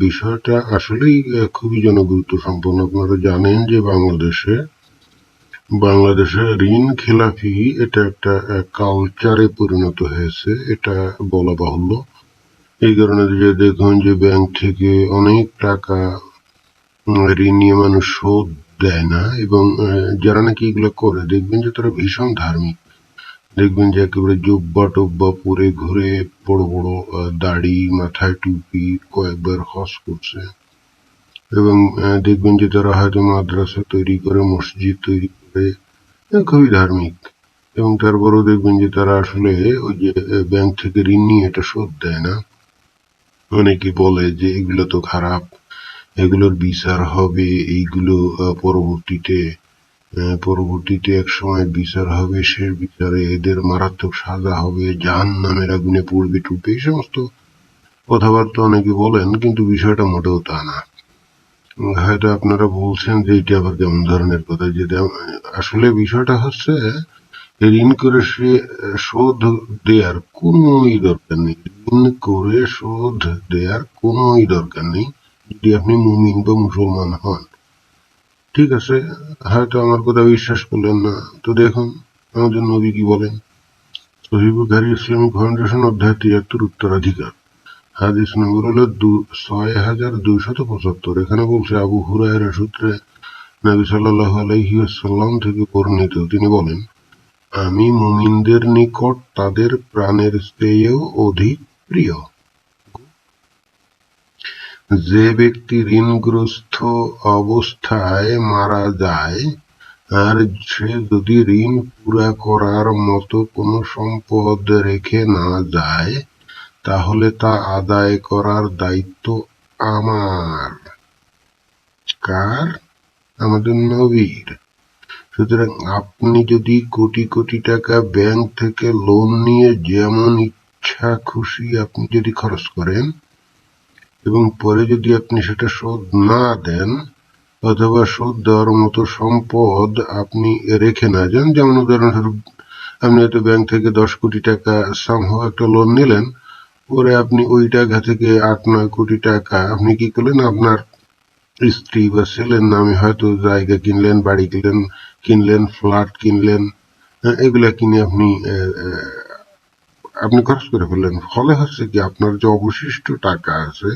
বিষয়টা আসলেই খুবই জনগুরুত্ব সম্পন্ন। আপনারা জানেন যে বাংলাদেশে ঋণ খেলাপি এটা একটা কালচারে পরিণত হয়েছে, এটা বলা বাহুল্য। এই কারণে যে দেখুন যে ব্যাংক থেকে অনেক টাকা ঋণ নিয়ে মানুষ শোধ দেয় না, এবং যারা নাকি এগুলো করে দেখবেন যে তারা ভীষণ ধার্মিক। দেখবেন যে একেবারে জুব্বা টুব্বা পরে ঘুরে, বড় বড় দাড়ি, মাথায় টুপি, কয়েকবার হজ করছে, এবং দেখবেন যে তারা হয়তো মাদ্রাসা তৈরি করে, মসজিদ তৈরি করে, খুবই ধার্মিক। এবং তারপরেও দেখবেন যে তারা আসলে ওই যে ব্যাংক থেকে ঋণ নিয়ে এটা শোধ দেয় না। অনেকে বলে যে এগুলো তো খারাপ, এগুলোর বিচার হবে, এইগুলো পরবর্তীতে এক সময় বিচার হবে, সে বিচারে এদের মারাত্মক সাজা হবে, জাহান্নামের আগুনে পড়বে টুপে, এই সমস্ত কথাবার্তা অনেকে বলেন, কিন্তু বিষয়টা মোটেও তা না। হয়তো আপনারা বলছেন যে এটা আবার কেমন ধরনের কথা, যে আসলে বিষয়টা হচ্ছে ঋণ করে সে শোধ দেওয়ার কোনোই দরকার নেই। ঋণ করে শোধ দেওয়ার কোনোই দরকার নেই যদি আপনি মুমিন বা মুসলমান হন। ঠিক আছে, হয়তো আমার কথা বিশ্বাস করলেন না, তো দেখুন আমাদের নবী কি বলেন। সহিহ বুখারী ইসলামিক ফাউন্ডেশন অধ্যায় 73 উত্তরাধিকার, হাদিস নম্বর হলো 6275। এখানে বলছে আবু হুরায়রা সূত্রে নবী সাল্লাল্লাহু আলাইহি ওয়াসাল্লাম থেকে বর্ণিত, তিনি বলেন, আমি মুমিনদের নিকট তাদের প্রাণের চেয়েও অধিক প্রিয়। যে ব্যক্তি ঋণগ্রস্ত অবস্থায় মারা যায়, আর সে যদি ঋণ পুরা করার মতো কোনো সম্পদ রেখে না যায়, তাহলে তা আদায় করার দায়িত্ব আমার। কার? আমাদের নবীর। সুতরাং আপনি যদি কোটি কোটি টাকা ব্যাংক থেকে লোন নিয়ে যেমন ইচ্ছা খুশি আপনি যদি খরচ করেন, এবং পরে যদি আপনি সেটা শোধ না দেন, অথবা শোধ দেওয়ার মতো সম্পদ আপনি রেখে না যান, যেমন উদাহরণস্বরূপ আপনি হয়তো ব্যাংক থেকে 10 কোটি টাকা সামহাও একটা লোন নিলেন, পরে আপনি ওই টাকা থেকে 8-9 কোটি টাকা আপনি কি করলেন, আপনার স্ত্রী বা ছেলের নামে হয়তো জায়গা কিনলেন, বাড়ি কিনলেন, ফ্ল্যাট কিনলেন, এগুলা কিনে আপনি খরচ করে ফেললেন। ফলে হচ্ছে কি, আপনার যে অবশিষ্ট টাকা আছে,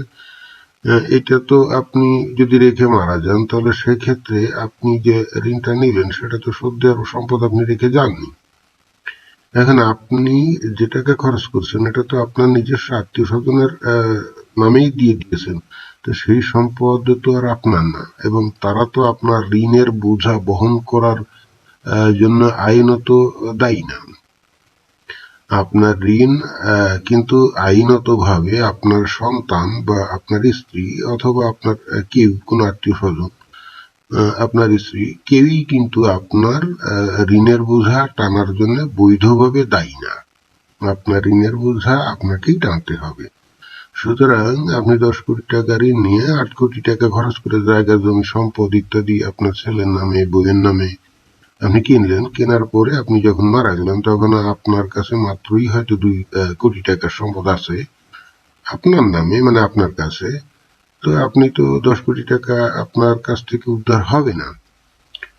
এটা তো আপনি যদি রেখে মারা যান, তাহলে সেক্ষেত্রে আপনি যে ঋণটা নিলেন সেটা তো শোধ দেওয়ার সম্পদ আপনি রেখে যাননি। এখন আপনি যে টাকা খরচ করছেন এটা তো আপনার নিজস্ব আত্মীয় স্বজনের নামেই দিয়ে দিয়েছেন, তো সেই সম্পদ তো আর আপনার না, এবং তারা তো আপনার ঋণের বোঝা বহন করার জন্য আইনত দায়ী না। আপনার ঋণ কিন্তু আইনত ভাবে আপনার সন্তান বা আপনার স্ত্রী অথবা আপনার কেউ, কোনো আত্মীয় স্বজন, আপনার স্ত্রী, কেউই কিন্তু আপনার ঋণের বোঝা টানার জন্য বৈধভাবে দায়ী না। আপনার ঋণের বোঝা আপনাকেই টানতে হবে। সুতরাং আপনি 10 কোটি টাকা ঋণ নিয়ে 8 কোটি টাকা খরচ করে জায়গা জমি সম্পদ ইত্যাদি আপনার ছেলের নামে, বউয়ের নামে আপনি কিনলেন। কেনার পরে আপনি যখন মারা গেলেন, তখন আপনার কাছে মাত্রই হয়তো 2 কোটি টাকার সম্পদ আছে আপনার নামে, মানে আপনার কাছে। তো আপনি তো 10 কোটি টাকা আপনার কাছ থেকে উদ্ধার হবে না।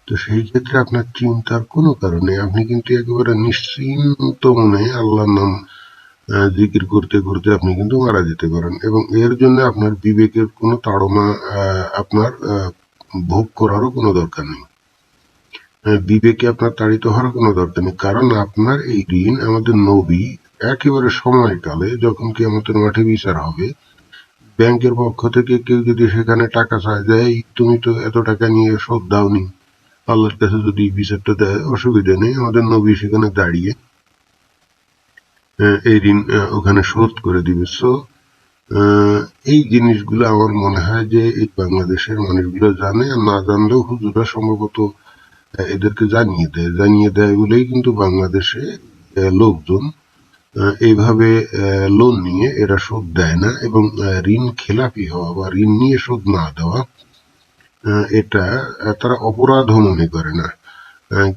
তো সেই ক্ষেত্রে আপনার চিন্তার কোনো কারণে, আপনি কিন্তু একেবারে নিশ্চিন্ত মনে আল্লাহর নাম জিকির করতে করতে আপনি কিন্তু মারা যেতে পারেন, এবং এর জন্য আপনার বিবেকের কোনো তাড়না আপনার ভোগ করারও কোনো দরকার নেই। বিবেকে আপনার তাড়িত হওয়ার কোনো দরকার নেই, কারণ আপনার এই ঋণ আমাদের নবী একেবারে সময়কালে যখন কিয়ামতের মাঠে বিচার হবে, ব্যাংকের পক্ষ থেকে কেউ যদি সেখানে টাকা চায়, দেয় তুমি তো এত টাকা নিয়ে শোধ দাওনি, আল্লাহর কাছে যদি বিচারটা দেয়, অসুবিধা নেই, আমাদের নবী সেখানে দাঁড়িয়ে এই ঋণ ওখানে শোধ করে দিবে। সো এই জিনিসগুলো আমার মনে হয় যে এই বাংলাদেশের মানুষগুলো জানে, আর না জানলেও হুজুরা সম্ভবত এদেরকে জানিয়ে দেয় বলেই কিন্তু বাংলাদেশে লোকজন এইভাবে লোন নিয়ে এরা শোধ দেয় না, এবং ঋণ খেলাপি হওয়া বা ঋণ নিয়ে শোধ না দেওয়া, এটা তারা অপরাধও মনে করে না।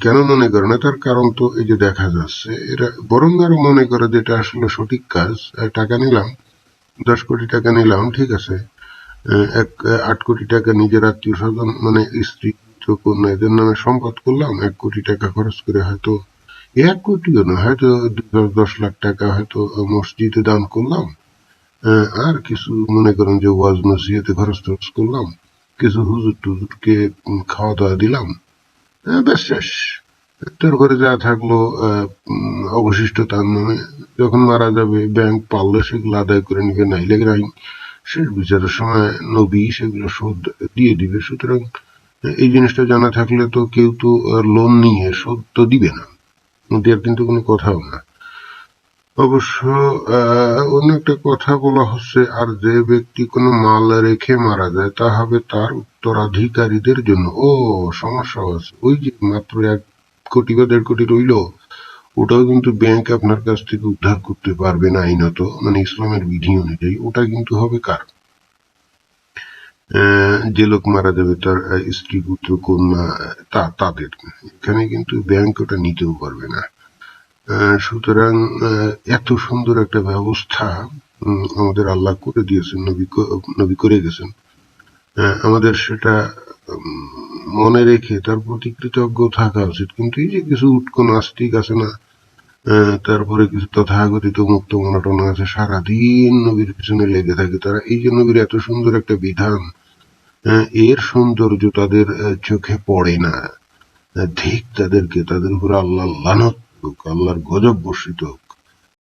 কেন মনে করে না? তার কারণ তো এই যে দেখা যাচ্ছে, এরা বরং আরো মনে করে যে এটা আসলে সঠিক কাজ। টাকা নিলাম, 10 কোটি টাকা নিলাম, ঠিক আছে, 8 কোটি টাকা নিজের আত্মীয় স্বজন মানে স্ত্রী পুত্র কন্যা এদের নামে সম্পদ করলাম, 1 কোটি টাকা খরচ করে হয়তো 1 কোটিও না, হয়তো 10 লাখ টাকা হয়তো মসজিদে দান করলাম, আর কিছু মনে করেন যে ওয়াজ নসিহতে খরচ টরচ করলাম, কিছু হুজুর টুজুরকে খাওয়া দাওয়া দিলাম, ব্যাস শেষ। তারপরে যা থাকলো অবশিষ্ট তার নামে। যখন মারা যাবে ব্যাংক পারলে সেগুলো আদায় করে নিবে, নাইলে নাই। শেষ বিচারের সময় নবী সেগুলো শোধ দিয়ে দিবে। সুতরাং এই জিনিসটা জানা থাকলে তো কেউ তো লোন নিয়ে শোধ তো দিবে না, দেওয়ার কিন্তু কোনো কথাও না। অবশ্য অন্য একটা কথা বলা হচ্ছে, আর যে ব্যক্তি কোনো মাল রেখে মারা যায় তা হবে তার উত্তরাধিকারীদের জন্য। ও সমস্যা আছে, ওই যে মাত্র 1 কোটি বা 1.5 কোটি রইল, ওটাও কিন্তু ব্যাংক আপনার কাছ থেকে উদ্ধার করতে পারবে না আইনত, মানে ইসলামের বিধি অনুযায়ী। ওটা কিন্তু হবে কার? যে লোক মারা যাবে তার স্ত্রী পুত্র কন্যা তাদের। এখানে কিন্তু ব্যাংক ওটা নিতেও পারবে না। সুতরাং এত সুন্দর একটা ব্যবস্থা আমাদের আল্লাহ করে দিয়েছেন, নবী করে গেছেন। আমাদের সেটা মনে রেখে তার প্রতি কৃতজ্ঞ থাকা উচিত। কিন্তু এই যে কিছু উটকো নাস্তিক আছে না, তারপরে কিছু তথাকথিত মুক্ত মনাটনা আছে, সারাদিন নবীর পিছনে লেগে থাকে। তারা এই যে নবীর এত সুন্দর একটা বিধান, এর সৌন্দর্য তাদের চোখে পড়ে না। ধিক তাদেরকে, তাদের উপরে আল্লাহ লানত হোক, আল্লাহর গজব বর্ষিত হোক।